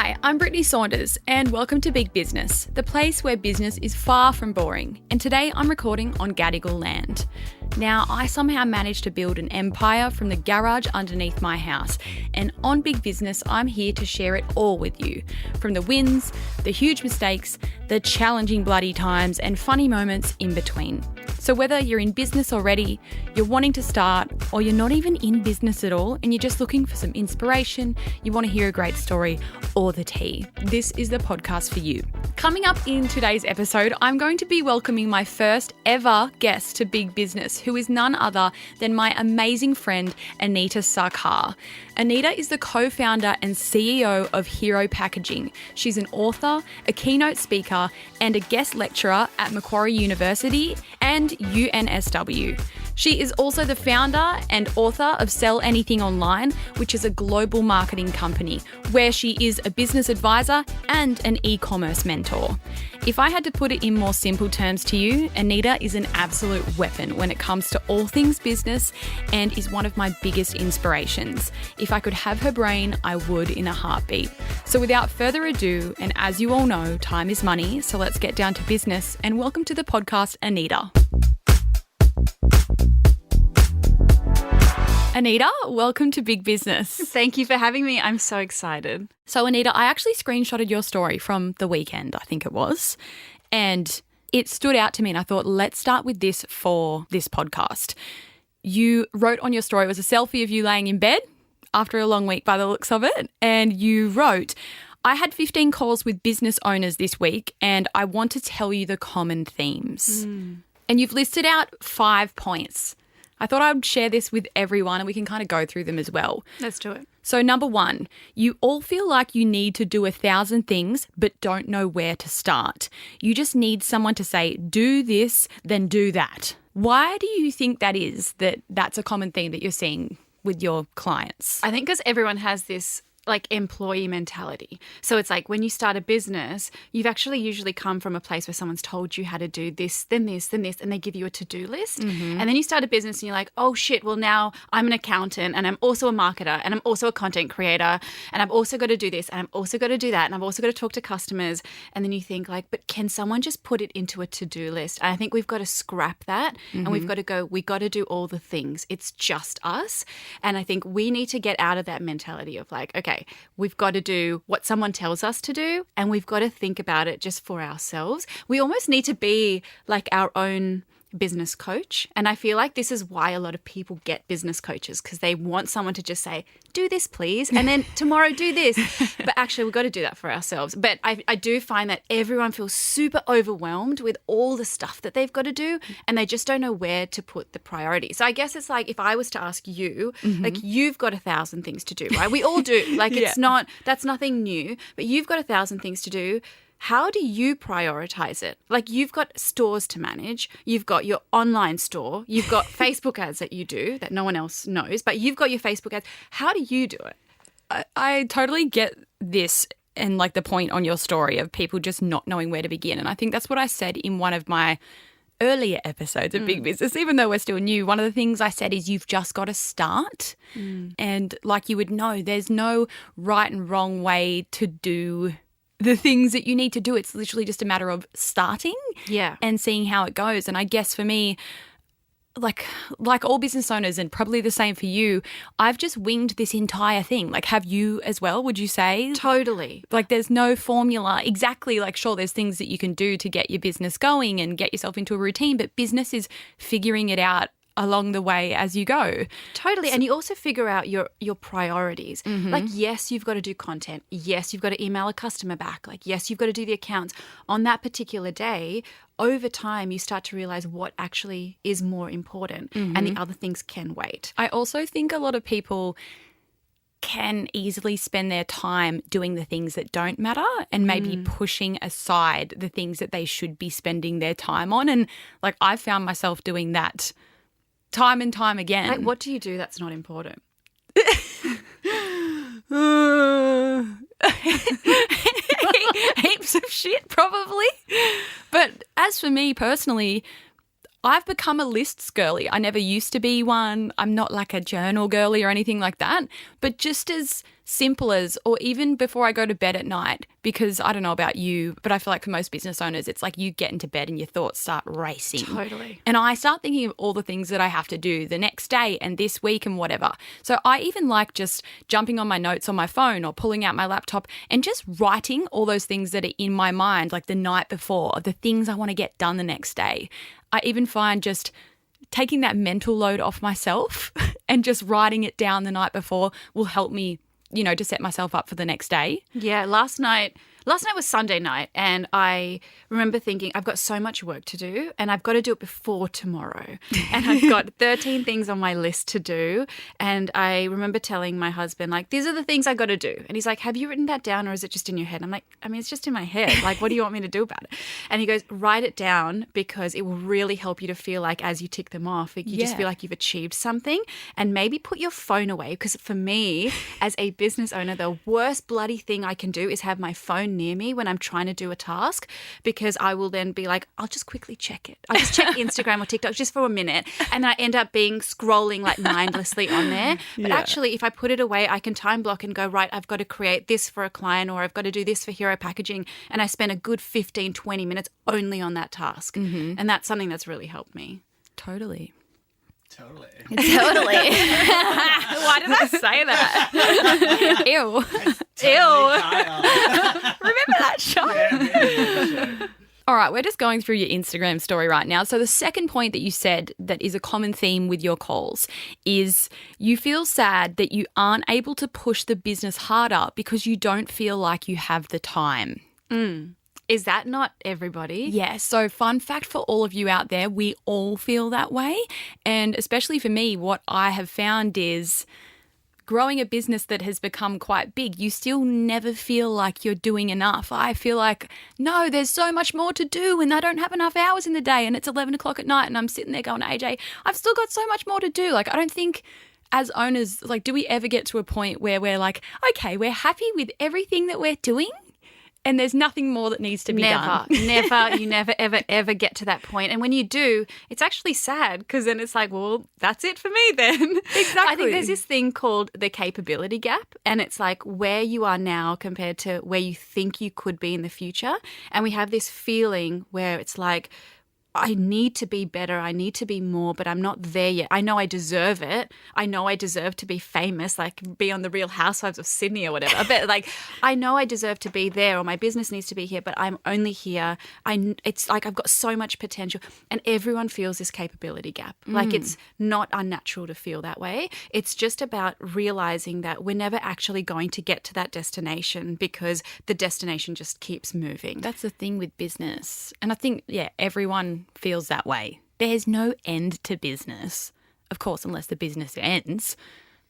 Hi, I'm Brittney Saunders and welcome to Big Business, the place where business is far from boring. And today I'm recording on Gadigal land. Now, I somehow managed to build an empire from the garage underneath my house. And on Big Business, I'm here to share it all with you. From the wins, the huge mistakes, the challenging bloody times, and funny moments in between. So whether you're in business already, you're wanting to start, or you're not even in business at all and you're just looking for some inspiration, you want to hear a great story or the tea, this is the podcast for you. Coming up in today's episode, I'm going to be welcoming my first ever guest to Big Business, who is none other than my amazing friend, Anaita Sarkar. Anaita is the co-founder and CEO of Hero Packaging. She's an author, a keynote speaker, and a guest lecturer at Macquarie University and UNSW. She is also the founder and author of Sell Anything Online, which is a global marketing company where she is a business advisor and an e-commerce mentor. If I had to put it in more simple terms to you, Anaita is an absolute weapon when it comes to all things business and is one of my biggest inspirations. If I could have her brain, I would in a heartbeat. So without further ado, and as you all know, time is money, so let's get down to business and welcome to the podcast, Anaita. Anaita, welcome to Big Business. Thank you for having me. I'm so excited. So Anaita, I actually screenshotted your story from the weekend, I think it was, and it stood out to me and I thought, let's start with this for this podcast. You wrote on your story, it was a selfie of you laying in bed after a long week by the looks of it, and you wrote, I had 15 calls with business owners this week and I want to tell you the common themes. And you've listed out 5 points. I thought I would share this with everyone and we can kind of go through them as well. Let's do it. So number 1, you all feel like you need to do 1,000 things but don't know where to start. You just need someone to say, do this, then do that. Why do you think that is, that's a common theme that you're seeing with your clients? I think because everyone has this employee mentality. So it's like when you start a business, you've actually usually come from a place where someone's told you how to do this, then this, then this, and they give you a to-do list. And then you start a business and you're like, oh shit, well now I'm an accountant and I'm also a marketer and I'm also a content creator and I've also got to do this and I've also got to do that and I've also got to talk to customers. And then you think but can someone just put it into a to-do list? And I think we've got to scrap that and we've got to go, we got to do all the things. It's just us. And I think we need to get out of that mentality of okay, we've got to do what someone tells us to do and we've got to think about it just for ourselves. We almost need to be like our own business coach. And I feel like this is why a lot of people get business coaches, because they want someone to just say, do this, please. And then tomorrow do this. But actually, we've got to do that for ourselves. But I do find that everyone feels super overwhelmed with all the stuff that they've got to do and they just don't know where to put the priority. So I guess it's like if I was to ask you, you've got 1,000 things to do, right? We all do. It's not, that's nothing new, but you've got 1,000 things to do. How do you prioritize it? You've got stores to manage, you've got your online store, you've got Facebook ads that you do that no one else knows, but you've got your Facebook ads. How do you do it? I totally get this and the point on your story of people just not knowing where to begin. And I think that's what I said in one of my earlier episodes of Big Business, even though we're still new. One of the things I said is you've just got to start. And like you would know, there's no right and wrong way to do the things that you need to do. It's literally just a matter of starting and seeing how it goes. And I guess for me, like all business owners and probably the same for you, I've just winged this entire thing. Have you as well, would you say? Totally. There's no formula. Exactly. Sure, there's things that you can do to get your business going and get yourself into a routine, but business is figuring it out along the way as you go. Totally. And you also figure out your priorities. Yes, you've got to do content. Yes, you've got to email a customer back. Yes, you've got to do the accounts. On that particular day, over time, you start to realize what actually is more important and the other things can wait. I also think a lot of people can easily spend their time doing the things that don't matter and maybe pushing aside the things that they should be spending their time on. And I found myself doing that time and time again. What do you do that's not important? Heaps of shit, probably. But as for me personally, I've become a lists girly. I never used to be one. I'm not like a journal girly or anything like that. But just as simple as, or even before I go to bed at night, because I don't know about you, but I feel like for most business owners, it's like you get into bed and your thoughts start racing. Totally. And I start thinking of all the things that I have to do the next day and this week and whatever. So I even like just jumping on my notes on my phone or pulling out my laptop and just writing all those things that are in my mind, like the night before, the things I want to get done the next day. I even find just taking that mental load off myself and just writing it down the night before will help me, to set myself up for the next day. Yeah, last night was Sunday night, and I remember thinking, I've got so much work to do and I've got to do it before tomorrow. And I've got 13 things on my list to do. And I remember telling my husband, like, these are the things I got to do. And he's like, have you written that down or is it just in your head? I'm like, it's just in my head. Like, what do you want me to do about it? And he goes, write it down because it will really help you to feel like as you tick them off, you just feel like you've achieved something. And maybe put your phone away, because for me, as a business owner, the worst bloody thing I can do is have my phone near me when I'm trying to do a task, because I will then be like, I'll just quickly check it. I'll just check Instagram or TikTok just for a minute, and I end up scrolling like mindlessly on there. But actually, if I put it away, I can time block and go, right, I've got to create this for a client, or I've got to do this for Hero Packaging, and I spend a good 15, 20 minutes only on that task. Mm-hmm. And that's something that's really helped me. Totally. Totally. Why did I say that? Ew. Remember that show? Yeah, all right, we're just going through your Instagram story right now. So the second point that you said that is a common theme with your calls is you feel sad that you aren't able to push the business harder because you don't feel like you have the time. Is that not everybody? Yeah. So fun fact for all of you out there, we all feel that way. And especially for me, what I have found is growing a business that has become quite big, you still never feel like you're doing enough. I feel like, no, there's so much more to do and I don't have enough hours in the day and it's 11 o'clock at night and I'm sitting there going, AJ, I've still got so much more to do. Like, I don't think as owners, like, do we ever get to a point where we're like, okay, we're happy with everything that we're doing? And there's nothing more that needs to be done. Never. You never, ever, ever get to that point. And when you do, it's actually sad, because then it's like, well, that's it for me then. Exactly. I think there's this thing called the capability gap. And it's like where you are now compared to where you think you could be in the future. And we have this feeling where it's like, I need to be better. I need to be more, but I'm not there yet. I know I deserve it. I know I deserve to be famous, like be on the Real Housewives of Sydney or whatever. But like, I know I deserve to be there, or my business needs to be here, but I'm only here. It's like I've got so much potential, and everyone feels this capability gap. Like, it's not unnatural to feel that way. It's just about realizing that we're never actually going to get to that destination because the destination just keeps moving. That's the thing with business. And I think, everyone feels that way. There's no end to business, of course, unless the business ends.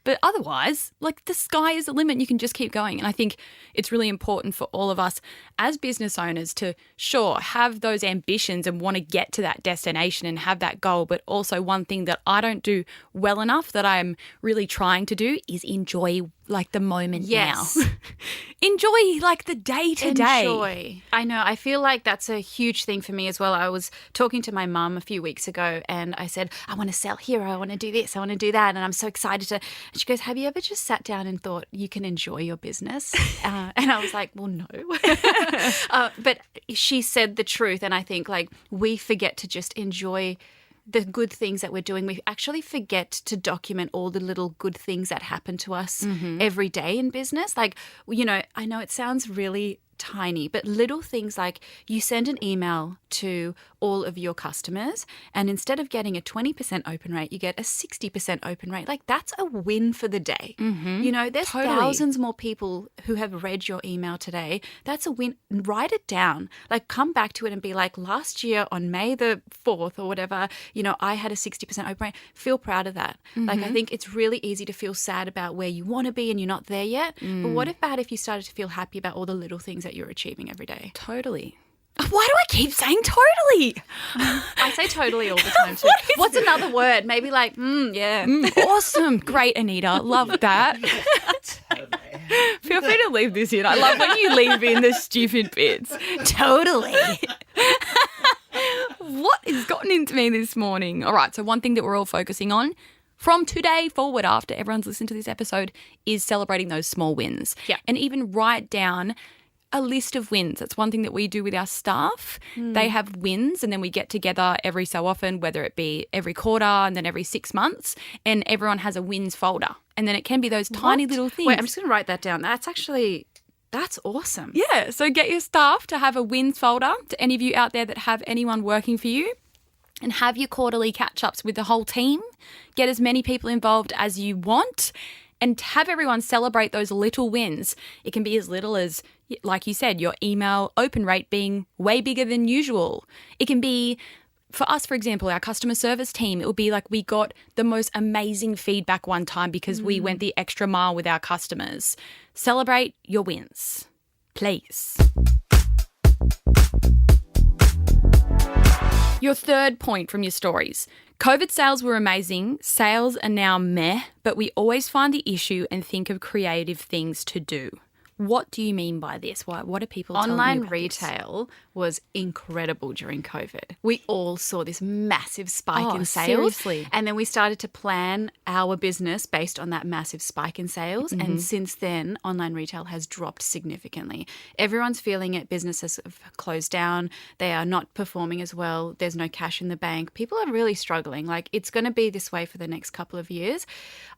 But otherwise, like, the sky is the limit and you can just keep going. And I think it's really important for all of us as business owners to, sure, have those ambitions and want to get to that destination and have that goal. But also one thing that I don't do well enough that I'm really trying to do is enjoy, like, the moment now. Enjoy, like, the day to day. Enjoy. I know. I feel like that's a huge thing for me as well. I was talking to my mum a few weeks ago and I said, I want to sell Hero. I want to do this. I want to do that. And I'm so excited to... And she goes, have you ever just sat down and thought you can enjoy your business? And I was like, well, no. But she said the truth. And I think, like, we forget to just enjoy the good things that we're doing. We actually forget to document all the little good things that happen to us every day in business. Like, I know it sounds really tiny, but little things like you send an email to all of your customers and instead of getting a 20% open rate, you get a 60% open rate. Like, that's a win for the day. There's thousands more people who have read your email today. That's a win. Write it down. Like, come back to it and be like, last year on May the 4th or whatever, I had a 60% open rate. Feel proud of that. Like, I think it's really easy to feel sad about where you want to be and you're not there yet. But what about if you started to feel happy about all the little things that you're achieving every day? Totally. Why do I keep saying totally? I say totally all the time too. What's another word? Maybe like, yeah. Awesome. Great, Anita. Love that. Feel free to leave this in. I love when you leave in the stupid bits. Totally. what has gotten into me this morning? All right, so one thing that we're all focusing on from today forward, after everyone's listened to this episode, is celebrating those small wins. Yeah. And even write down a list of wins. That's one thing that we do with our staff. They have wins, and then we get together every so often, whether it be every quarter and then every 6 months, and everyone has a wins folder. And then it can be those tiny little things. Wait, I'm just going to write that down. That's awesome. Yeah, so get your staff to have a wins folder, to any of you out there that have anyone working for you, and have your quarterly catch-ups with the whole team. Get as many people involved as you want and have everyone celebrate those little wins. It can be as little as, like you said, your email open rate being way bigger than usual. It can be, for us, for example, our customer service team, it would be like we got the most amazing feedback one time because we went the extra mile with our customers. Celebrate your wins, please. Your third point from your stories. COVID sales were amazing. Sales are now meh, but we always find the issue and think of creative things to do. What do you mean by this? What are people telling you Online about retail was incredible during COVID. We all saw this massive spike in sales. Seriously. And then we started to plan our business based on that massive spike in sales. And since then, online retail has dropped significantly. Everyone's feeling it. Businesses have closed down. They are not performing as well. There's no cash in the bank. People are really struggling. Like, it's going to be this way for the next couple of years.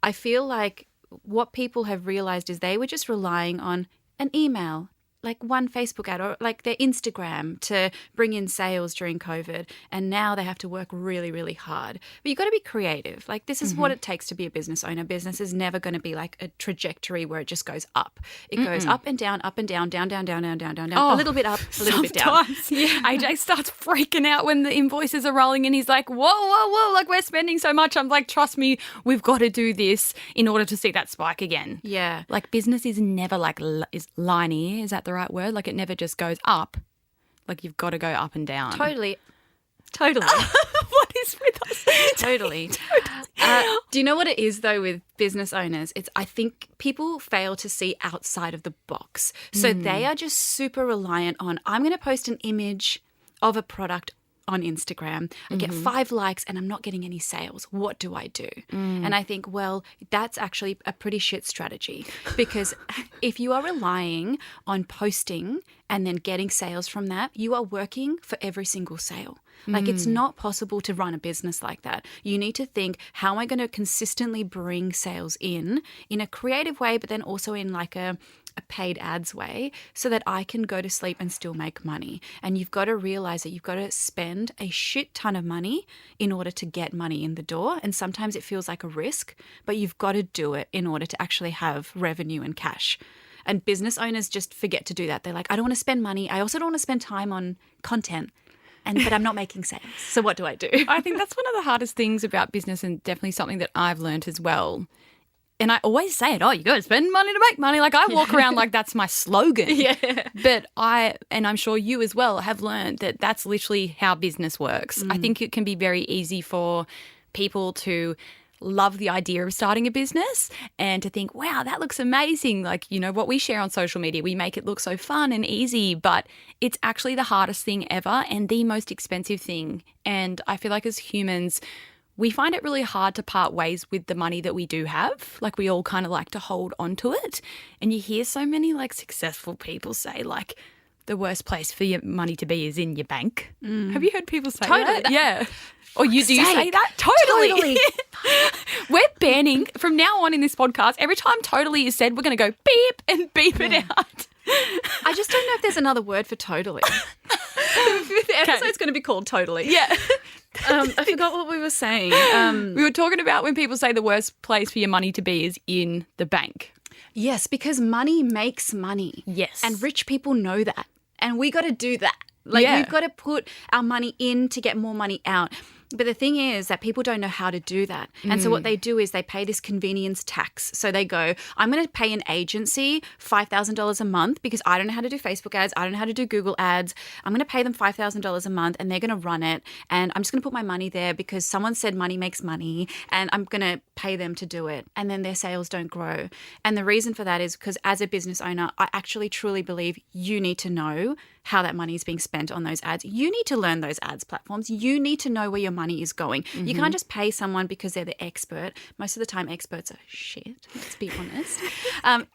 I feel like what people have realized is they were just relying on an email, like one Facebook ad or like their Instagram to bring in sales during COVID. And now they have to work really, really hard. But you've got to be creative. Like, this is what it takes to be a business owner. Business is never going to be like a trajectory where it just goes up. It goes up and down, down, down, down, down, down, down, Oh, a little bit up, a little bit down. Yeah. AJ starts freaking out when the invoices are rolling and he's like, whoa, like we're spending so much. I'm like, trust me, we've got to do this in order to see that spike again. Yeah. Like, business is never like is linear. Is that the right word? Like, it never just goes up. Like, you've got to go up and down. Totally. What is with us? Totally. Do you know what it is, though, with business owners? I think people fail to see outside of the box. So they are just super reliant on, I'm going to post an image of a product on Instagram. I get 5 likes and I'm not getting any sales. What do I do? And I think, well, that's actually a pretty shit strategy, because if you are relying on posting and then getting sales from that, you are working for every single sale. Like, it's not possible to run a business like that. You need to think, how am I going to consistently bring sales in a creative way, but then also in like a paid ads way, so that I can go to sleep and still make money. And you've got to realize that you've got to spend a shit ton of money in order to get money in the door. And sometimes it feels like a risk, but you've got to do it in order to actually have revenue and cash. And business owners just forget to do that. They're like, I don't want to spend money. I also don't want to spend time on content. But I'm not making sales. So what do I do? I think that's one of the hardest things about business, and definitely something that I've learned as well. And I always say it, you got to spend money to make money. Like, I walk around like that's my slogan. Yeah. But and I'm sure you as well, have learned that that's literally how business works. I think it can be very easy for people to love the idea of starting a business and to think, wow, that looks amazing. Like, you know, what we share on social media, we make it look so fun and easy, but it's actually the hardest thing ever and the most expensive thing. And I feel like as humans, we find it really hard to part ways with the money that we do have. Like, we all kind of like to hold on to it. And you hear so many like successful people say like the worst place for your money to be is in your bank. Have you heard people say that? Yeah. Or do you say that? Totally. We're banning, from now on in this podcast, every time totally is said, we're going to go beep and beep it out. I just don't know if there's another word for totally. The episode's going to be called Totally. Yeah. I forgot what we were saying. We were talking about when people say the worst place for your money to be is in the bank. Yes, because money makes money. Yes. And rich people know that. And we got to do that. Like, we've got to put our money in to get more money out. But the thing is that people don't know how to do that. And so what they do is they pay this convenience tax. So they go, I'm going to pay an agency $5,000 a month because I don't know how to do Facebook ads. I don't know how to do Google ads. I'm going to pay them $5,000 a month and they're going to run it. And I'm just going to put my money there because someone said money makes money and I'm going to pay them to do it. And then their sales don't grow. And the reason for that is because as a business owner, I actually truly believe you need to know how that money is being spent on those ads. You need to learn those ads platforms. You need to know where your money is going. You can't just pay someone because they're the expert. Most of the time, experts are shit, let's be honest.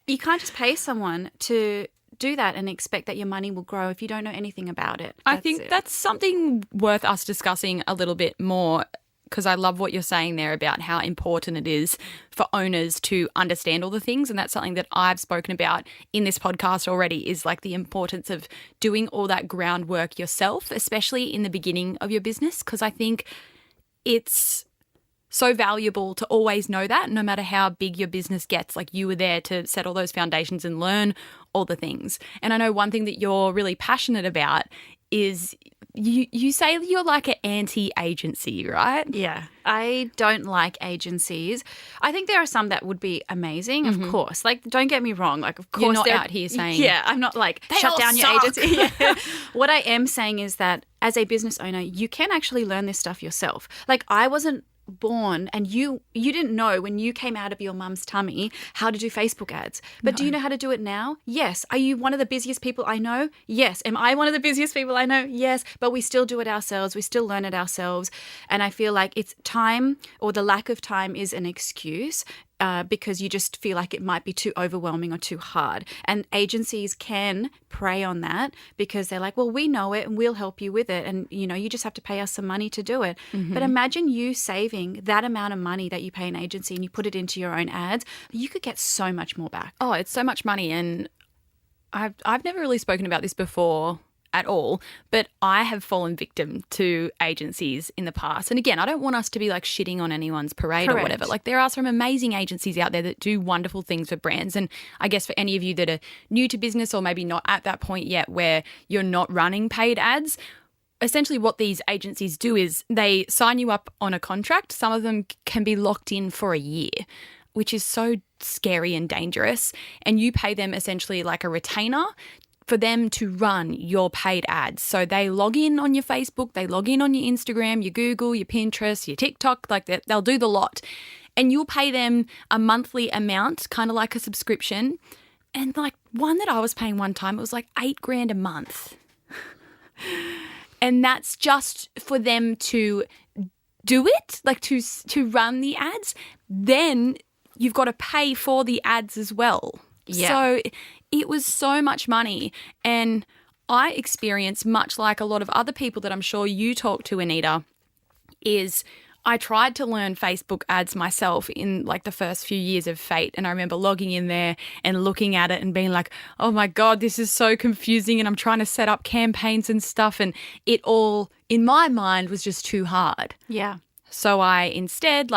You can't just pay someone to do that and expect that your money will grow if you don't know anything about it. I think that's something worth us discussing a little bit more, because I love what you're saying there about how important it is for owners to understand all the things. And that's something that I've spoken about in this podcast already, is like the importance of doing all that groundwork yourself, especially in the beginning of your business, because I think it's so valuable to always know that no matter how big your business gets, like you were there to set all those foundations and learn all the things. And I know one thing that you're really passionate about is you say you're like an anti-agency, right? Yeah, I don't like agencies. I think there are some that would be amazing, of course. Like, don't get me wrong. Like, of course, you're not out here saying, yeah, I'm not like shut down your agency. Yeah. What I am saying is that as a business owner, you can actually learn this stuff yourself. Like, I wasn't born and you didn't know when you came out of your mum's tummy how to do Facebook ads. But do you know how to do it now? Yes. Are you one of the busiest people I know? Yes. Am I one of the busiest people I know? Yes. But we still do it ourselves. We still learn it ourselves. And I feel like it's time, or the lack of time is an excuse. Because you just feel like it might be too overwhelming or too hard. And agencies can prey on that because they're like, well, we know it and we'll help you with it. And, you know, you just have to pay us some money to do it. But imagine you saving that amount of money that you pay an agency and you put it into your own ads. You could get so much more back. Oh, it's so much money. And I've never really spoken about this before at all, but I have fallen victim to agencies in the past. And again, I don't want us to be like shitting on anyone's parade or whatever. Like, there are some amazing agencies out there that do wonderful things for brands. And I guess for any of you that are new to business or maybe not at that point yet where you're not running paid ads, essentially what these agencies do is they sign you up on a contract. Some of them can be locked in for a year, which is so scary and dangerous. And you pay them essentially like a retainer for them to run your paid ads. So they log in on your Facebook, they log in on your Instagram, your Google, your Pinterest, your TikTok, like that. They'll do the lot. And you'll pay them a monthly amount, kind of like a subscription. And like one that I was paying one time, it was like $8,000 a month. And that's just for them to do it, like to run the ads. Then you've got to pay for the ads as well. Yeah. So it was so much money. And I experienced, much like a lot of other people that I'm sure you talk to, Anita, is I tried to learn Facebook ads myself in like the first few years of Fate. And I remember logging in there and looking at it and being like, oh my God, this is so confusing. And I'm trying to set up campaigns and stuff. And it all, in my mind, was just too hard. Yeah. So I instead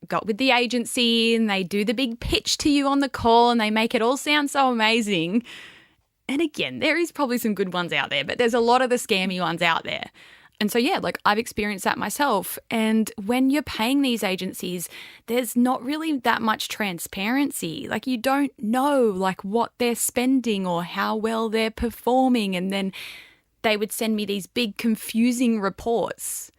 got with the agency and they do the big pitch to you on the call and they make it all sound so amazing. And again, there is probably some good ones out there, but there's a lot of the scammy ones out there. And so, yeah, like I've experienced that myself. And when you're paying these agencies, there's not really that much transparency. Like you don't know like what they're spending or how well they're performing. And then they would send me these big confusing reports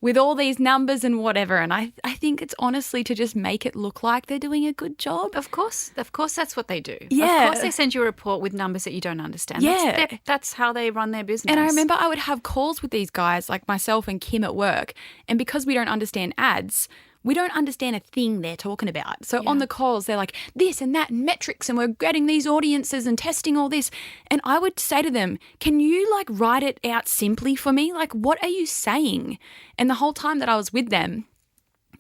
with all these numbers and whatever. And I think it's honestly to just make it look like they're doing a good job. Of course that's what they do. Yeah. Of course they send you a report with numbers that you don't understand. Yeah. That's how they run their business. And I remember I would have calls with these guys like myself and Kim at work. And because we don't understand ads, we don't understand a thing they're talking about. So on the calls, they're like this and that and metrics and we're getting these audiences and testing all this. And I would say to them, can you like write it out simply for me? Like, what are you saying? And the whole time that I was with them,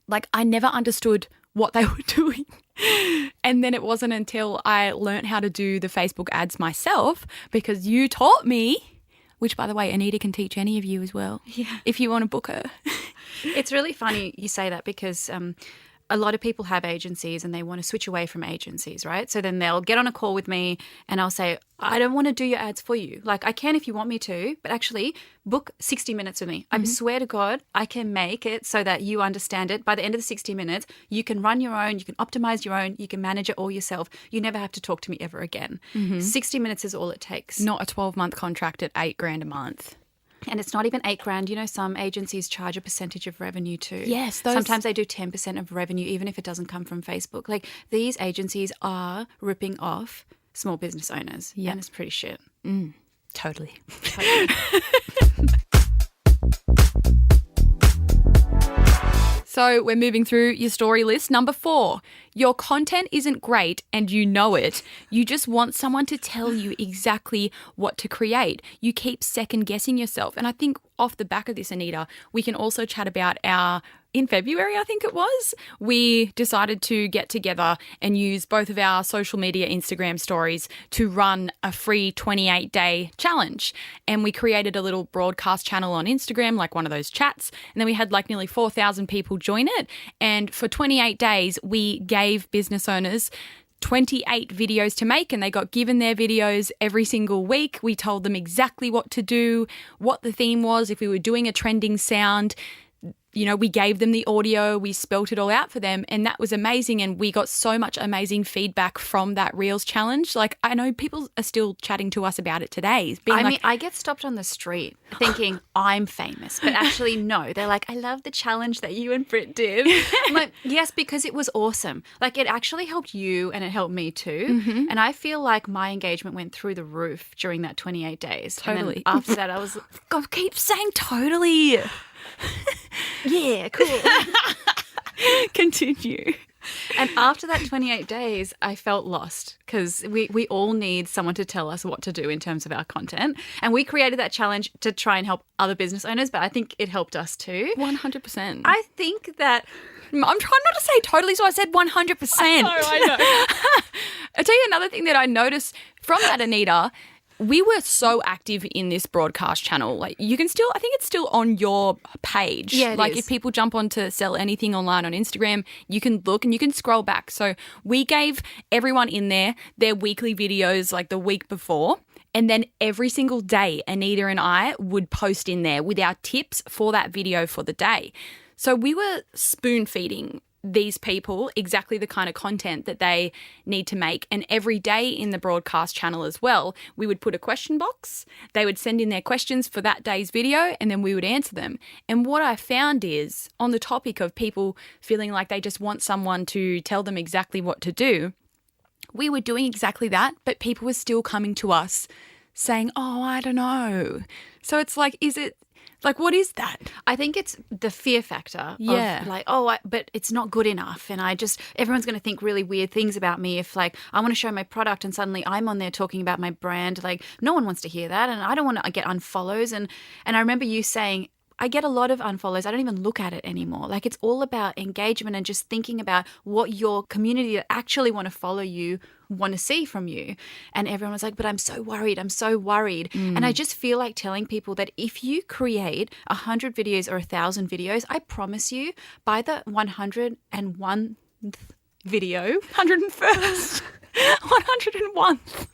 like I never understood what they were doing. And then it wasn't until I learned how to do the Facebook ads myself, because you taught me, which by the way, Anita can teach any of you as well. Yeah. If you want to book her. It's really funny you say that because a lot of people have agencies and they want to switch away from agencies, right? So then they'll get on a call with me and I'll say, I don't want to do your ads for you. Like, I can if you want me to, but actually book 60 minutes with me. I swear to God, I can make it so that you understand it. By the end of the 60 minutes, you can run your own, you can optimize your own, you can manage it all yourself. You never have to talk to me ever again. 60 minutes is all it takes. Not a 12-month contract at $8,000 a month. And it's not even $8,000. You know, some agencies charge a percentage of revenue too. Yes. Sometimes they do 10% of revenue, even if it doesn't come from Facebook. Like, these agencies are ripping off small business owners. Yeah. And it's pretty shit. Totally. So we're moving through your story list. Number 4, your content isn't great and you know it. You just want someone to tell you exactly what to create. You keep second guessing yourself. And I think off the back of this, Anita, we can also chat about in February, I think it was, we decided to get together and use both of our social media Instagram stories to run a free 28-day challenge. And we created a little broadcast channel on Instagram, like one of those chats. And then we had like nearly 4,000 people join it. And for 28 days, we gave business owners 28 videos to make, and they got given their videos every single week. We told them exactly what to do, what the theme was, if we were doing a trending sound. You know, we gave them the audio, we spelt it all out for them, and that was amazing. And we got so much amazing feedback from that Reels challenge. Like, I know people are still chatting to us about it today. I get stopped on the street thinking I'm famous, but actually no. They're like, I love the challenge that you and Britt did. I'm like, yes, because it was awesome. Like, it actually helped you and it helped me too. And I feel like my engagement went through the roof during that 28 days. Totally. And then after that, I was God, keep saying totally. Yeah, cool. Continue. And after that 28 days, I felt lost because we all need someone to tell us what to do in terms of our content. And we created that challenge to try and help other business owners, but I think it helped us too. 100%. I think that... I'm trying not to say totally, so I said 100%. I know. I'll tell you another thing that I noticed from that, Anita. We were so active in this broadcast channel. Like, you can still, I think it's still on your page. Yeah, it like is. If people jump on to Sell Anything Online on Instagram, you can look and you can scroll back. So we gave everyone in there their weekly videos like the week before. And then every single day, Anita and I would post in there with our tips for that video for the day. So we were spoon feeding these people exactly the kind of content that they need to make. And every day in the broadcast channel as well, we would put a question box. They would send in their questions for that day's video and then we would answer them. And what I found is, on the topic of people feeling like they just want someone to tell them exactly what to do, we were doing exactly that, but people were still coming to us saying, oh, I don't know. So it's like, what is that? I think it's the fear factor Yeah. of like, but it's not good enough. And everyone's going to think really weird things about me if like I want to show my product and suddenly I'm on there talking about my brand. Like, no one wants to hear that. And I don't want to get unfollows. And I remember you saying, I get a lot of unfollows. I don't even look at it anymore. Like, it's all about engagement and just thinking about what your community that actually want to follow you want to see from you. And everyone was like, but I'm so worried. And I just feel like telling people that if you create 100 videos or 1,000 videos, I promise you, by the 101th video, 101st, 101th.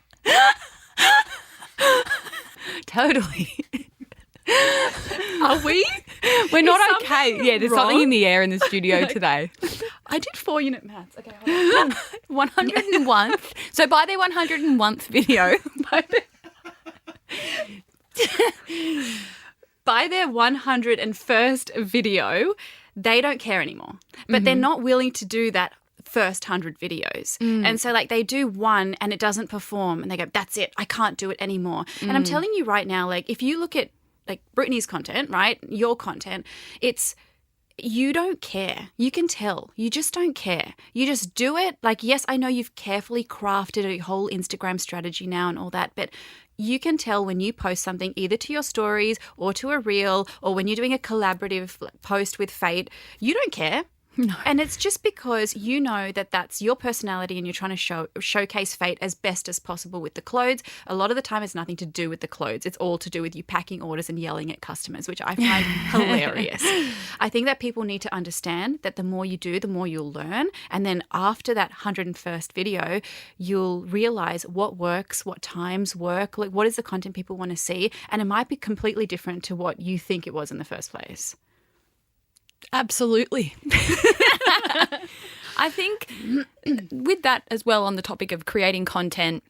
Totally. Are we? We're not okay. Yeah, there's something in the air in the studio today. I did 4-unit maths. Okay, hold on. 101th. So by their 101th video, by their 101st video, they don't care anymore. But they're not willing to do that first 100 videos. And so like they do one and it doesn't perform and they go, that's it, I can't do it anymore. And I'm telling you right now, like if you look at like Brittney's content, right, your content, it's, you don't care. You can tell. You just don't care. You just do it. Like, yes, I know you've carefully crafted a whole Instagram strategy now and all that, but you can tell when you post something either to your stories or to a reel or when you're doing a collaborative post with Fate, you don't care. No. And it's just because you know that that's your personality and you're trying to showcase Fate as best as possible with the clothes. A lot of the time it's nothing to do with the clothes. It's all to do with you packing orders and yelling at customers, which I find hilarious. I think that people need to understand that the more you do, the more you'll learn. And then after that 101st video, you'll realize what works, what times work, like what is the content people want to see. And it might be completely different to what you think it was in the first place. Absolutely. I think with that as well, on the topic of creating content,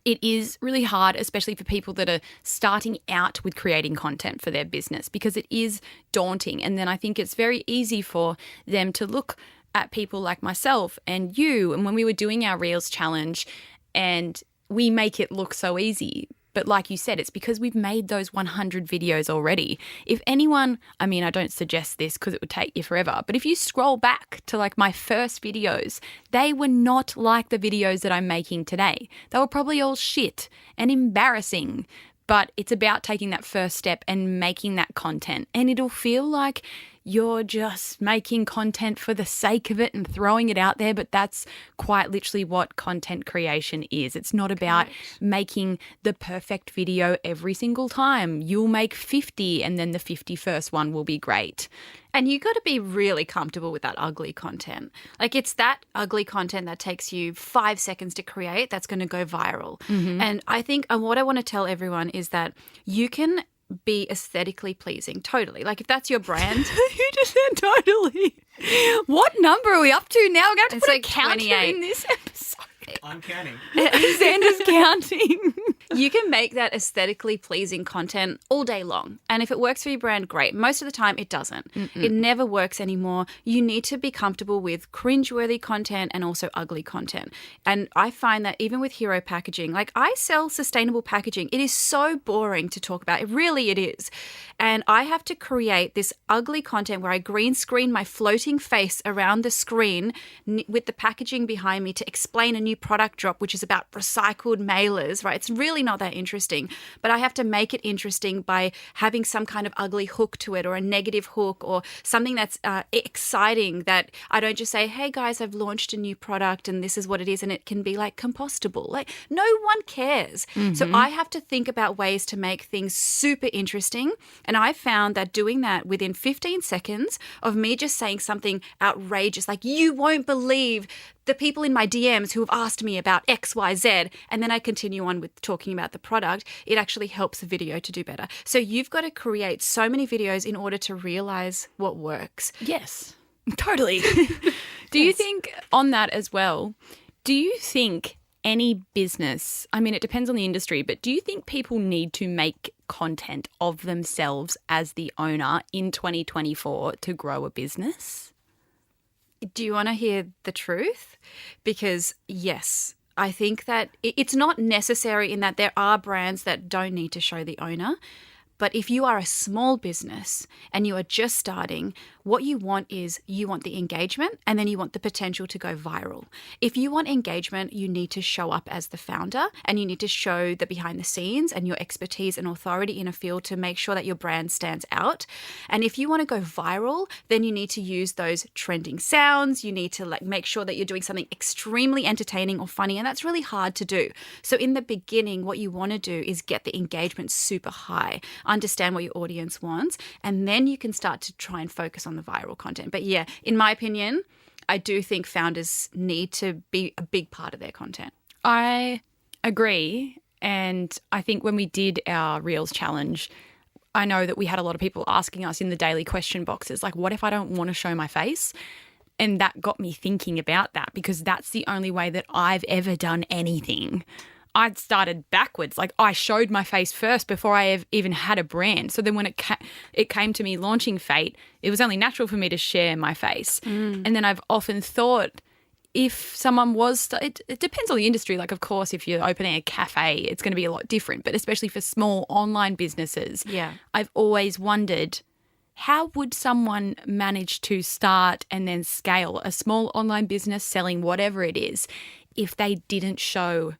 it is really hard, especially for people that are starting out with creating content for their business, because it is daunting. And then I think it's very easy for them to look at people like myself and you, and when we were doing our Reels challenge, and we make it look so easy. But like you said, it's because we've made those 100 videos already. If anyone, I mean, I don't suggest this because it would take you forever, but if you scroll back to like my first videos, they were not like the videos that I'm making today. They were probably all shit and embarrassing. But it's about taking that first step and making that content. And it'll feel like you're just making content for the sake of it and throwing it out there. But that's quite literally what content creation is. It's not about making the perfect video every single time. You'll make 50 and then the 51st one will be great. And you got to be really comfortable with that ugly content. Like, it's that ugly content that takes you 5 seconds to create that's going to go viral. Mm-hmm. And I think what I want to tell everyone is that you can be aesthetically pleasing. Totally. Like, if that's your brand. You just said totally. What number are we up to now? We're going to it's put like a counter 28 in this episode. I'm counting. Xander's counting. You can make that aesthetically pleasing content all day long. And if it works for your brand, great. Most of the time, it doesn't. It never works anymore. You need to be comfortable with cringeworthy content and also ugly content. And I find that even with hero packaging, like, I sell sustainable packaging. It is so boring to talk about. It is. And I have to create this ugly content where I green screen my floating face around the screen with the packaging behind me to explain a new product drop, which is about recycled mailers, right? It's really not that interesting, but I have to make it interesting by having some kind of ugly hook to it, or a negative hook, or something that's exciting, that I don't just say, hey guys, I've launched a new product and this is what it is, and it can be like compostable. Like, no one cares. Mm-hmm. So I have to think about ways to make things super interesting. And I found that doing that within 15 seconds of me just saying something outrageous, like, you won't believe the people in my DMs who have asked me about X, Y, Z, and then I continue on with talking about the product, it actually helps the video to do better. So you've got to create so many videos in order to realize what works. Yes, totally. Do you think on that as well, do you think any business, I mean, it depends on the industry, but do you think people need to make content of themselves as the owner in 2024 to grow a business? Do you want to hear the truth? Because yes, I think that it's not necessary in that there are brands that don't need to show the owner. But if you are a small business and you are just starting, what you want is you want the engagement, and then you want the potential to go viral. If you want engagement, you need to show up as the founder, and you need to show the behind the scenes and your expertise and authority in a field to make sure that your brand stands out. And if you want to go viral, then you need to use those trending sounds. You need to make sure that you're doing something extremely entertaining or funny, and that's really hard to do. So in the beginning, what you want to do is get the engagement super high, understand what your audience wants, and then you can start to try and focus on the viral content. But yeah, in my opinion, I do think founders need to be a big part of their content. I agree. And I think when we did our Reels challenge, I know that we had a lot of people asking us in the daily question boxes, like, what if I don't want to show my face? And that got me thinking about that, because that's the only way that I've ever done anything. I'd started backwards. Like, I showed my face first before I even had a brand. So then when it came to me launching Fate, it was only natural for me to share my face. And then I've often thought, if someone was, it depends on the industry. Like, of course, if you're opening a cafe, it's going to be a lot different. But especially for small online businesses, I've always wondered, how would someone manage to start and then scale a small online business selling whatever it is if they didn't show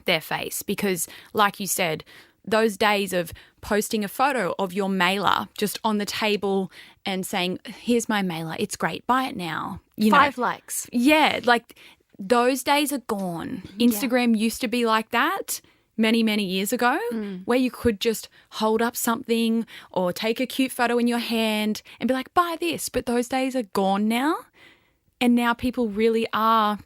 their face? Because like you said, those days of posting a photo of your mailer just on the table and saying, here's my mailer, it's great, buy it now. 5 likes. Yeah, like those days are gone. Instagram used to be like that many, many years ago, where you could just hold up something or take a cute photo in your hand and be like, buy this. But those days are gone now. And now people really are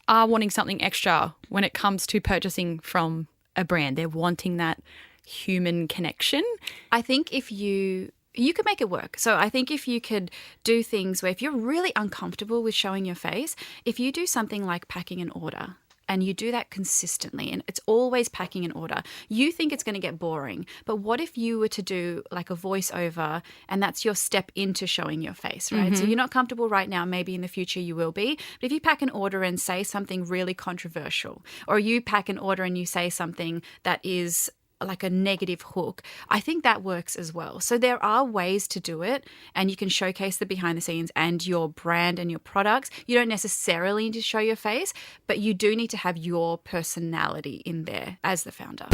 wanting something extra when it comes to purchasing from a brand. They're wanting that human connection. I think if you could make it work. So I think if you could do things where if you're really uncomfortable with showing your face, if you do something like packing an order and you do that consistently and it's always packing an order, you think it's going to get boring. But what if you were to do like a voiceover and that's your step into showing your face, right? So you're not comfortable right now. Maybe in the future you will be. But if you pack an order and say something really controversial, or you pack an order and you say something that is like a negative hook, I think that works as well. So there are ways to do it, and you can showcase the behind the scenes and your brand and your products. You don't necessarily need to show your face, but you do need to have your personality in there as the founder.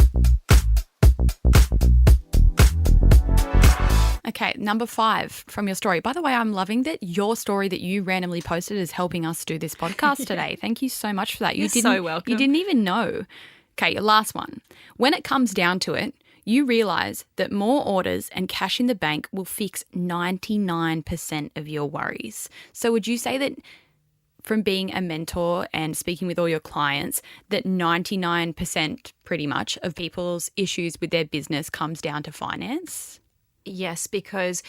Okay, number 5 from your story. By the way, I'm loving that your story that you randomly posted is helping us do this podcast today. Thank you so much for that. You're so welcome. You didn't even know. Okay, your last one. When it comes down to it, you realise that more orders and cash in the bank will fix 99% of your worries. So would you say that from being a mentor and speaking with all your clients, that 99% pretty much of people's issues with their business comes down to finance? Yes, because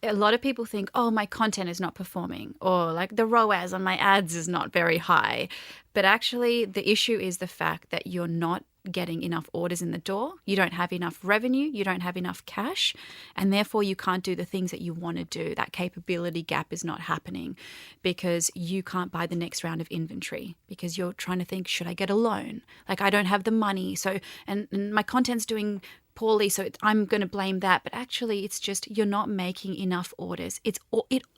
a lot of people think, oh, my content is not performing, or like the ROAS on my ads is not very high. But actually the issue is the fact that you're not getting enough orders in the door. You don't have enough revenue. You don't have enough cash. And therefore you can't do the things that you want to do. That capability gap is not happening because you can't buy the next round of inventory because you're trying to think, should I get a loan? Like I don't have the money. So, and my content's doing poorly, so I'm going to blame that. But actually it's just you're not making enough orders.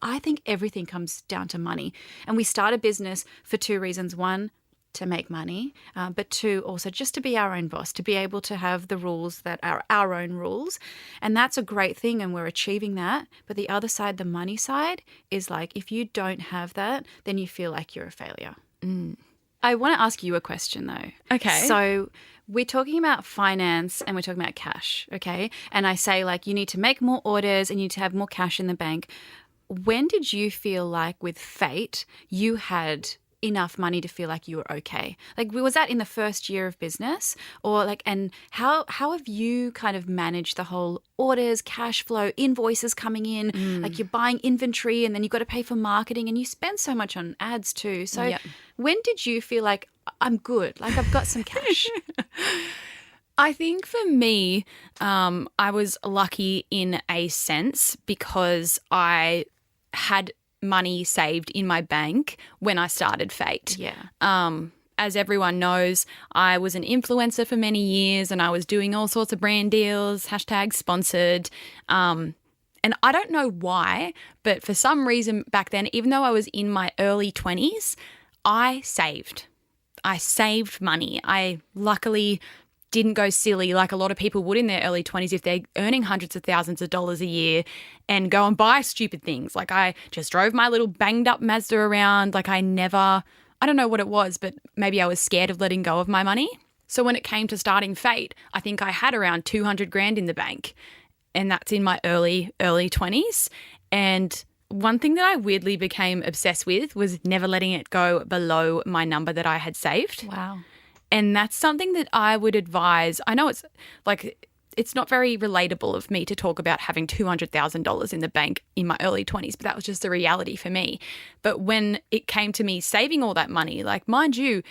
I think everything comes down to money. And we start a business for 2 reasons. 1, to make money, but 2, also just to be our own boss, to be able to have the rules that are our own rules. And that's a great thing, and we're achieving that. But the other side, the money side, is like if you don't have that, then you feel like you're a failure. I want to ask you a question though. Okay. So we're talking about finance and we're talking about cash, okay? And I say like you need to make more orders and you need to have more cash in the bank. When did you feel like with Fate you had enough money to feel like you were okay? Like was that in the first year of business, or like, and how have you kind of managed the whole orders, cash flow, invoices coming in, like you're buying inventory and then you've got to pay for marketing and you spend so much on ads too. So when did you feel like I'm good, like I've got some cash? I think for me, I was lucky in a sense because I had money saved in my bank when I started Fate. As everyone knows, I was an influencer for many years and I was doing all sorts of brand deals, #sponsored. And I don't know why, but for some reason back then, even though I was in my early 20s, I saved money. I luckily didn't go silly like a lot of people would in their early 20s if they're earning hundreds of thousands of dollars a year and go and buy stupid things. Like I just drove my little banged up Mazda around. Like I don't know what it was, but maybe I was scared of letting go of my money. So when it came to starting Fate, I think I had around 200 grand in the bank, and that's in my early 20s. And one thing that I weirdly became obsessed with was never letting it go below my number that I had saved. Wow. And that's something that I would advise. I know it's not very relatable of me to talk about having $200,000 in the bank in my early 20s, but that was just the reality for me. But when it came to me saving all that money, like mind you,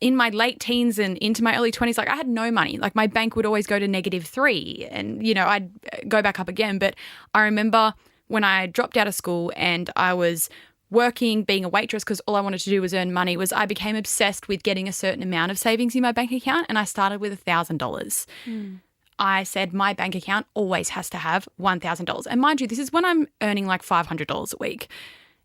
in my late teens and into my early 20s, like I had no money. Like my bank would always go to -3 and, I'd go back up again. But I remember when I dropped out of school and I was working, being a waitress, because all I wanted to do was earn money, was I became obsessed with getting a certain amount of savings in my bank account, and I started with $1,000. I said my bank account always has to have $1,000. And mind you, this is when I'm earning like $500 a week.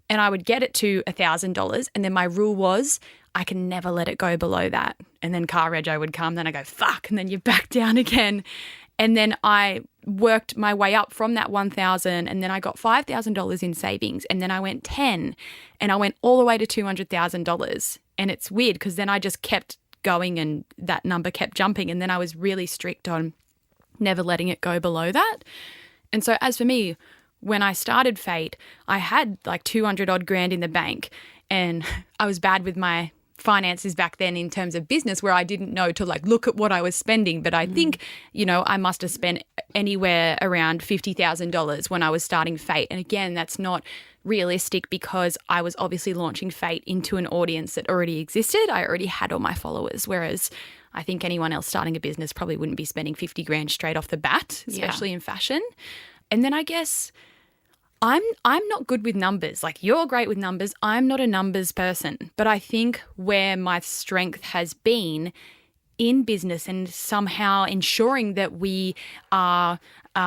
And I would get it to $1,000, and then my rule was I can never let it go below that. And then car rego would come, then I go, fuck, and then you're back down again. And then I worked my way up from that 1,000, and then I got $5,000 in savings, and then I went 10, and I went all the way to $200,000. And it's weird because then I just kept going and that number kept jumping, and then I was really strict on never letting it go below that. And so as for me, when I started Fate, I had like 200 odd grand in the bank, and I was bad with my finances back then in terms of business, where I didn't know to like look at what I was spending. But I think, you know, I must have spent anywhere around $50,000 when I was starting Fate. And again, that's not realistic because I was obviously launching Fate into an audience that already existed. I already had all my followers, whereas I think anyone else starting a business probably wouldn't be spending 50 grand straight off the bat, especially in fashion. And then I guess I'm not good with numbers. Like, you're great with numbers. I'm not a numbers person. But I think where my strength has been in business and somehow ensuring that we are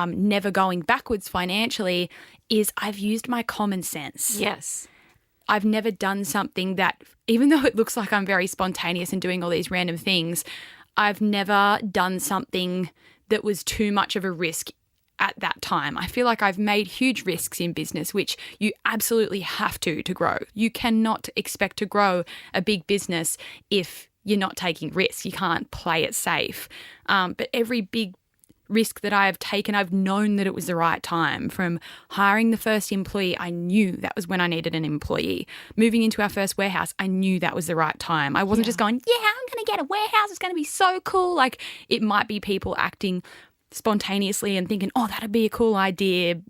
never going backwards financially is I've used my common sense. Yes. I've never done something that, even though it looks like I'm very spontaneous and doing all these random things, I've never done something that was too much of a risk at that time. I feel like I've made huge risks in business, which you absolutely have to grow. You cannot expect to grow a big business if you're not taking risks. You can't play it safe. But every big risk that I have taken, I've known that it was the right time. From hiring the first employee, I knew that was when I needed an employee. Moving into our first warehouse, I knew that was the right time. I wasn't just going, yeah, I'm going to get a warehouse. It's going to be so cool. Like, it might be people acting spontaneously and thinking, oh, that'd be a cool idea,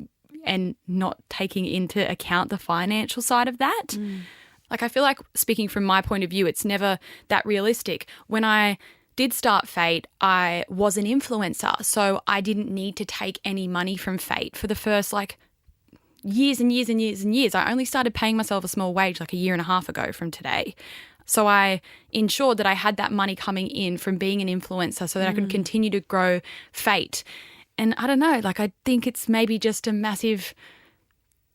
and not taking into account the financial side of that. Like, I feel like, speaking from my point of view, it's never that realistic. When I did start Fate, I was an influencer, so I didn't need to take any money from Fate for the first like years and years and years and years. I only started paying myself a small wage like a year and a half ago from today. So I ensured that I had that money coming in from being an influencer so that I could continue to grow Fate. And I don't know, like, I think it's maybe just a massive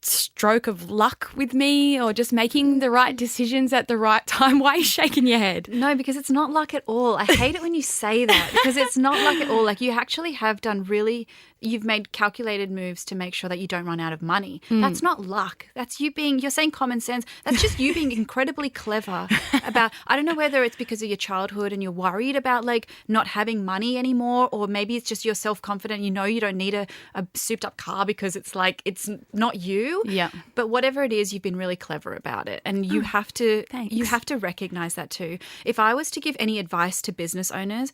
stroke of luck with me, or just making the right decisions at the right time. Why are you shaking your head? No, because it's not luck at all. I hate it when you say that, because it's not luck at all. Like, you actually have done you've made calculated moves to make sure that you don't run out of money. That's not luck. That's you're saying common sense. That's just you being incredibly clever about, I don't know whether it's because of your childhood and you're worried about like not having money anymore, or maybe it's just you're self-confident. You know you don't need a souped up car because it's like, it's not you. Yeah. But whatever it is, you've been really clever about it. And you have to, thanks. you have to recognize that too. If I was to give any advice to business owners,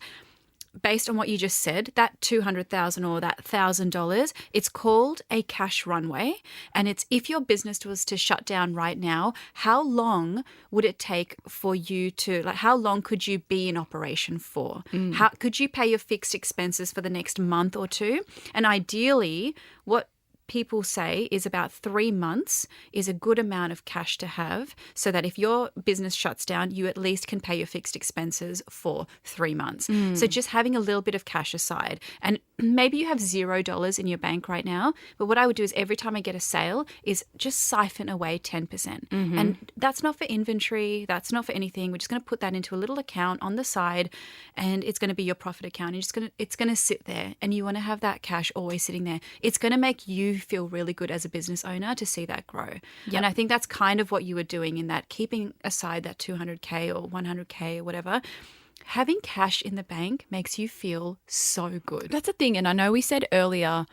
based on what you just said, that $200,000 or that $1,000, it's called a cash runway. And it's, if your business was to shut down right now, how long would it take for you to, like, how long could you be in operation for? How could you pay your fixed expenses for the next month or two? And ideally, what people say is about 3 months is a good amount of cash to have, so that if your business shuts down, you at least can pay your fixed expenses for 3 months. So just having a little bit of cash aside, and maybe you have $0 in your bank right now, but what I would do is every time I get a sale is just siphon away 10%. And that's not for inventory, that's not for anything. We're just going to put that into a little account on the side, and it's going to be your profit account. And it's going to sit there, and you want to have that cash always sitting there. It's going to make you feel really good as a business owner to see that grow. And I think that's kind of what you were doing in that, keeping aside that 200K or 100K or whatever. Having cash in the bank makes you feel so good. That's the thing. And I know we said earlier,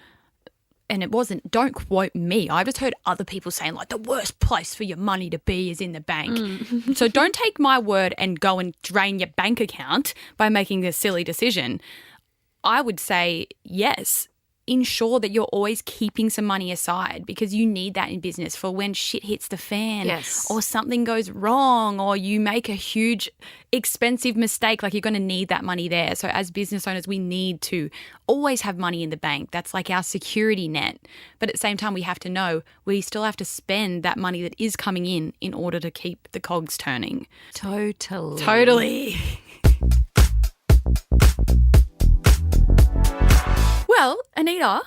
and it wasn't, don't quote me, I've just heard other people saying like the worst place for your money to be is in the bank. So don't take my word and go and drain your bank account by making this silly decision. I would say yes. Ensure that you're always keeping some money aside, because you need that in business for when shit hits the fan, or something goes wrong, or you make a huge expensive mistake. Like, you're going to need that money there. So as business owners, we need to always have money in the bank. That's like our security net. But at the same time, we have to know we still have to spend that money that is coming in order to keep the cogs turning. Totally. Well, Anita,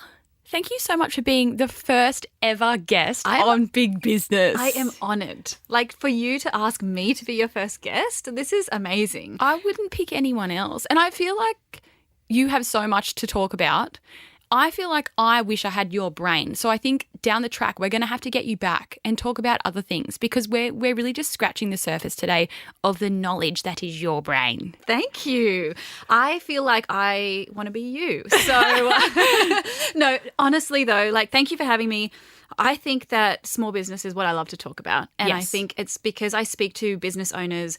Thank you so much for being the first ever guest on Big Business. I am honoured. Like, for you to ask me to be your first guest, this is amazing. I wouldn't pick anyone else. And I feel like you have so much to talk about. I feel like I wish I had your brain. So I think down the track, we're going to have to get you back and talk about other things because we're really just scratching the surface today of the knowledge that is your brain. Thank you. I feel like I want to be you. So no, honestly though, like, thank you for having me. I think that small business is what I love to talk about. And I think it's because I speak to business owners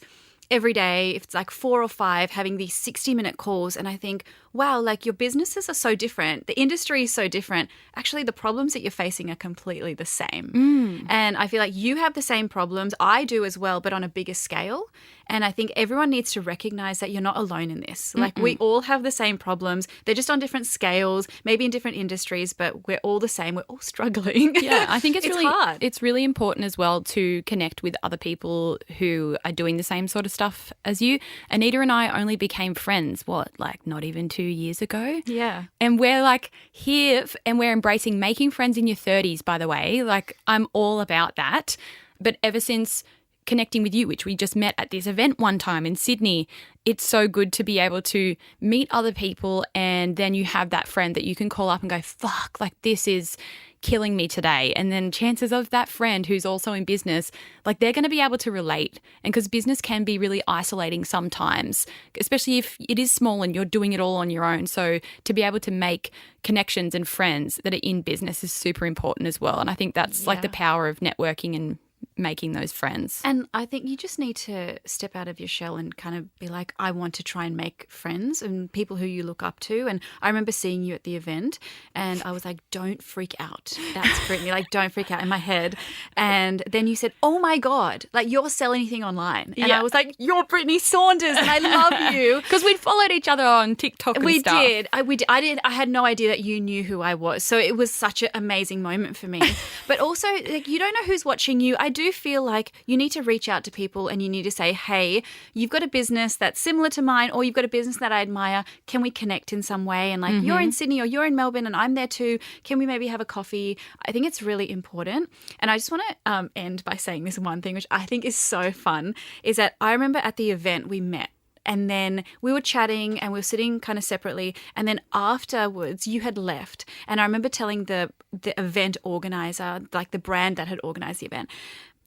every day, if it's like 4 or 5, having these 60-minute calls. And I think, wow, like, your businesses are so different. The industry is so different. Actually, the problems that you're facing are completely the same. And I feel like you have the same problems. I do as well, but on a bigger scale. And I think everyone needs to recognize that you're not alone in this. Like, we all have the same problems. They're just on different scales, maybe in different industries, but we're all the same. We're all struggling. Yeah, I think it's really hard. It's really important as well to connect with other people who are doing the same sort of stuff as you. Anita and I only became friends, not even 2 years ago? Yeah. And we're like here and we're embracing making friends in your 30s, by the way. Like, I'm all about that. But ever since connecting with you, which we just met at this event one time in Sydney, it's so good to be able to meet other people and then you have that friend that you can call up and go, fuck, like, this is killing me today. And then chances of that friend who's also in business, like, they're going to be able to relate. And because business can be really isolating sometimes, especially if it is small and you're doing it all on your own. So to be able to make connections and friends that are in business is super important as well. And I think that's like the power of networking and making those friends. And I think you just need to step out of your shell and kind of be like, I want to try and make friends and people who you look up to. And I remember seeing you at the event and I was like, don't freak out. That's Brittney. Like, don't freak out in my head. And then you said, oh my God, like, you'll sell anything online. And I was like, you're Brittney Saunders and I love you. Because we'd followed each other on TikTok and stuff. We did. I had no idea that you knew who I was. So it was such an amazing moment for me. But also, like, you don't know who's watching you. I do feel like you need to reach out to people and you need to say, hey, you've got a business that's similar to mine or you've got a business that I admire. Can we connect in some way? And like, you're in Sydney or you're in Melbourne and I'm there too. Can we maybe have a coffee? I think it's really important. And I just want to end by saying this one thing, which I think is so fun, is that I remember at the event we met. And then we were chatting and we were sitting kind of separately. And then afterwards you had left. And I remember telling the event organizer, like the brand that had organized the event,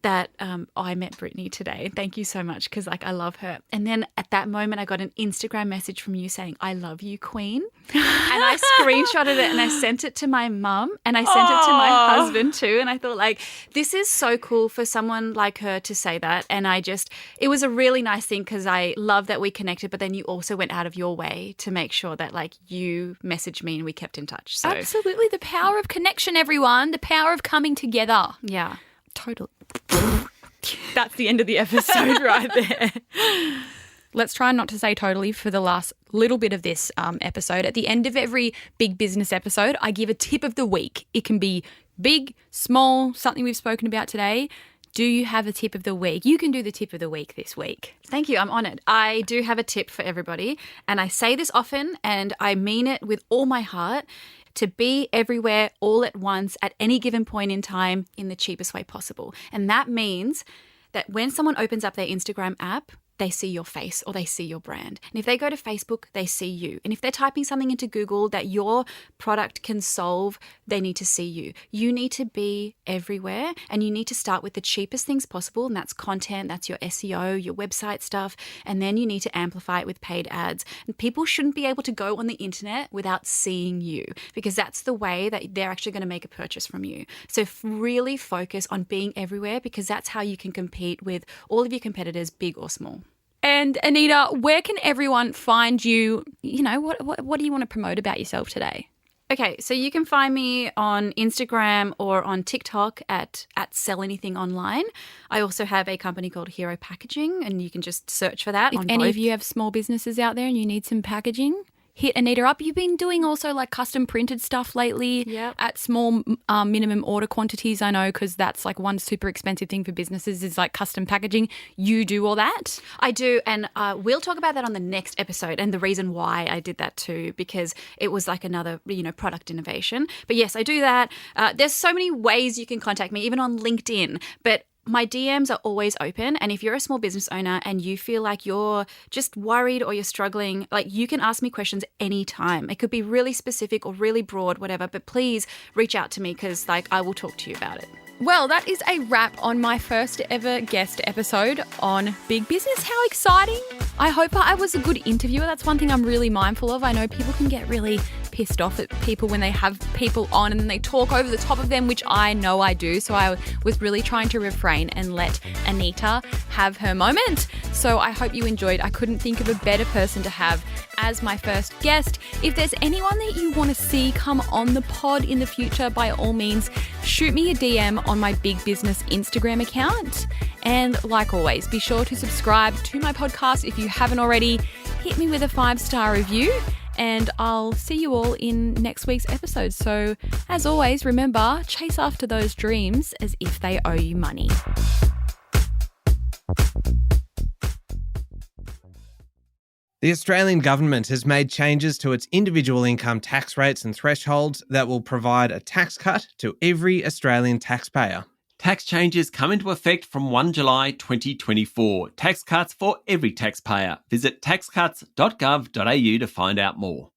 that I met Brittney today. Thank you so much because, like, I love her. And then at that moment I got an Instagram message from you saying, I love you, Queen. And I screenshotted it and I sent it to my mum and I sent it to my husband too. And I thought, like, this is so cool for someone like her to say that. And it was a really nice thing because I love that we connected, but then you also went out of your way to make sure that, like, you messaged me and we kept in touch. So absolutely. The power of connection, everyone. The power of coming together. Yeah. Totally. That's the end of the episode right there. Let's try not to say totally for the last little bit of this episode. At the end of every big business episode, I give a tip of the week. It can be big, small, something we've spoken about today. Do you have a tip of the week? You can do the tip of the week this week. Thank you. I'm honoured. I do have a tip for everybody. And I say this often and I mean it with all my heart. To be everywhere all at once at any given point in time in the cheapest way possible. And that means that when someone opens up their Instagram app, they see your face or they see your brand. And if they go to Facebook, they see you. And if they're typing something into Google that your product can solve, they need to see you. You need to be everywhere and you need to start with the cheapest things possible. And that's content, that's your SEO, your website stuff. And then you need to amplify it with paid ads. And people shouldn't be able to go on the internet without seeing you because that's the way that they're actually going to make a purchase from you. So really focus on being everywhere because that's how you can compete with all of your competitors, big or small. And Anita, where can everyone find you? You know, what do you want to promote about yourself today? Okay, so you can find me on Instagram or on TikTok at Sell Anything Online. I also have a company called Hero Packaging and you can just search for that. If any of you have small businesses out there and you need some packaging, hit Anita up. You've been doing also like custom printed stuff lately at small minimum order quantities. I know, because that's like one super expensive thing for businesses is like custom packaging. You do all that? I do, and we'll talk about that on the next episode and the reason why I did that too, because it was like another, product innovation. But yes, I do that. There's so many ways you can contact me, even on LinkedIn, but my DMs are always open, and if you're a small business owner and you feel like you're just worried or you're struggling, like you can ask me questions anytime. It could be really specific or really broad, whatever, but please reach out to me because like I will talk to you about it. Well, that is a wrap on my first ever guest episode on Big Business. How exciting. I hope I was a good interviewer. That's one thing I'm really mindful of. I know people can get really pissed off at people when they have people on and then they talk over the top of them, which I know I do. So I was really trying to refrain and let Anita have her moment. So I hope you enjoyed. I couldn't think of a better person to have as my first guest. If there's anyone that you want to see come on the pod in the future, by all means, shoot me a DM on my Big Business Instagram account. And like always, be sure to subscribe to my podcast if you haven't already. Hit me with a 5-star review. And I'll see you all in next week's episode. So, as always, remember, chase after those dreams as if they owe you money. The Australian government has made changes to its individual income tax rates and thresholds that will provide a tax cut to every Australian taxpayer. Tax changes come into effect from 1 July 2024. Tax cuts for every taxpayer. Visit taxcuts.gov.au to find out more.